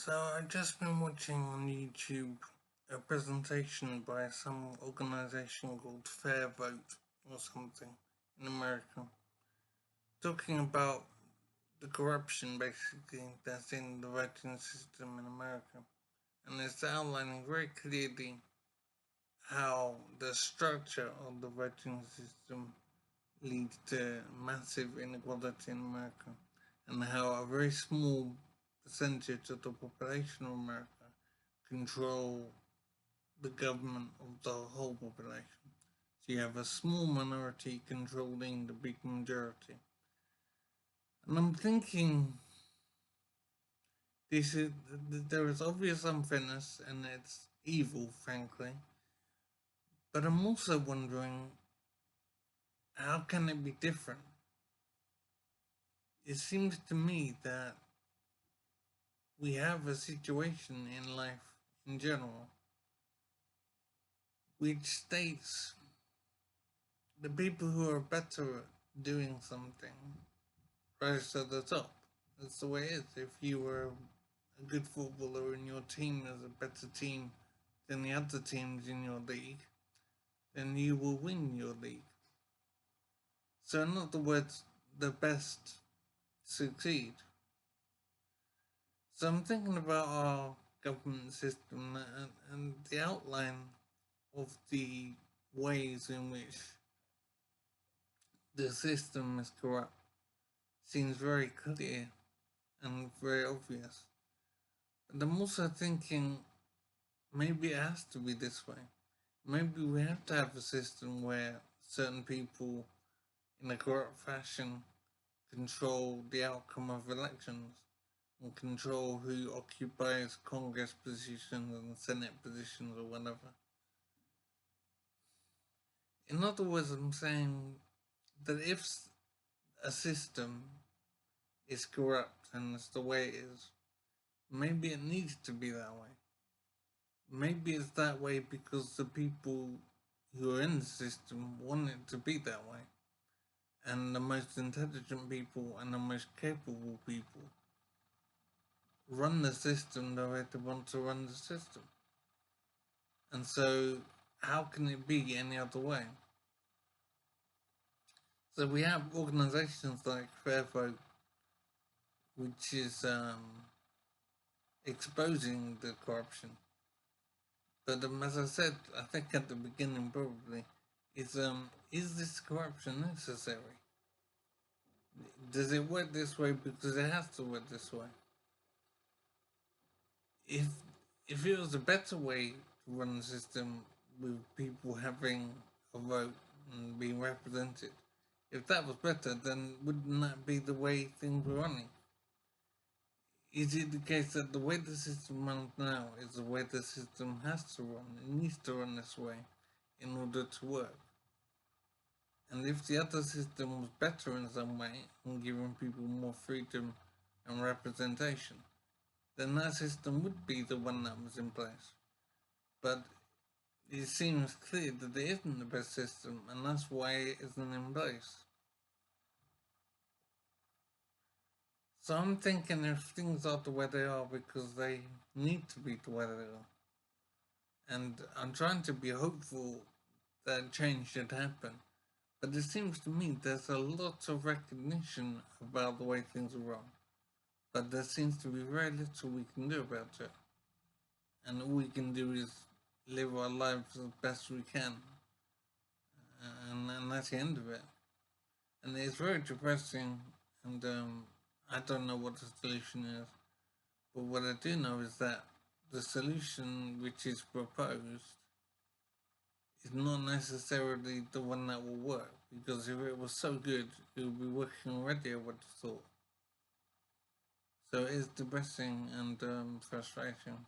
So I've just been watching on YouTube a presentation by some organization called Fair Vote or something in America, talking about the corruption basically that's in the voting system in America. And it's outlining very clearly how the structure of the voting system leads to massive inequality in America, and how a very small percentage of the population of America control the government of the whole population. So you have a small minority controlling the big majority. And I'm thinking there is obvious unfairness and it's evil, frankly. But I'm also wondering, how can it be different? It seems to me that we have a situation in life in general which states the people who are better at doing something rise to the top. That's the way it is. If you were a good footballer and your team is a better team than the other teams in your league, then you will win your league. So in other words, the best succeed. So I'm thinking about our government system and the outline of the ways in which the system is corrupt seems very clear and very obvious. But I'm also thinking maybe it has to be this way. Maybe we have to have a system where certain people in a corrupt fashion control the outcome of elections and control who occupies Congress positions and Senate positions or whatever. In other words, I'm saying that if a system is corrupt and it's the way it is, maybe it needs to be that way. Maybe it's that way because the people who are in the system want it to be that way. And the most intelligent people and the most capable people run the system the way they want to run the system. And so, how can it be any other way? So we have organizations like Fair Vote, which is exposing the corruption. But as I said, I think at the beginning probably, is this corruption necessary? Does it work this way because it has to work this way? If it was a better way to run the system with people having a vote and being represented, if that was better, then wouldn't that be the way things were running? Is it the case that the way the system runs now is the way the system has to run? It needs to run this way in order to work. And if the other system was better in some way and giving people more freedom and representation, then that system would be the one that was in place. But it seems clear that it isn't the best system, and that's why it isn't in place. So I'm thinking if things are the way they are because they need to be the way they are. And I'm trying to be hopeful that change should happen. But it seems to me there's a lot of recognition about the way things are wrong. But there seems to be very little we can do about it. And all we can do is live our lives as best we can. And that's the end of it. And it's very depressing, and I don't know what the solution is. But what I do know is that the solution which is proposed is not necessarily the one that will work, because if it was so good, it would be working already, I would have thought. So it is depressing and frustrating.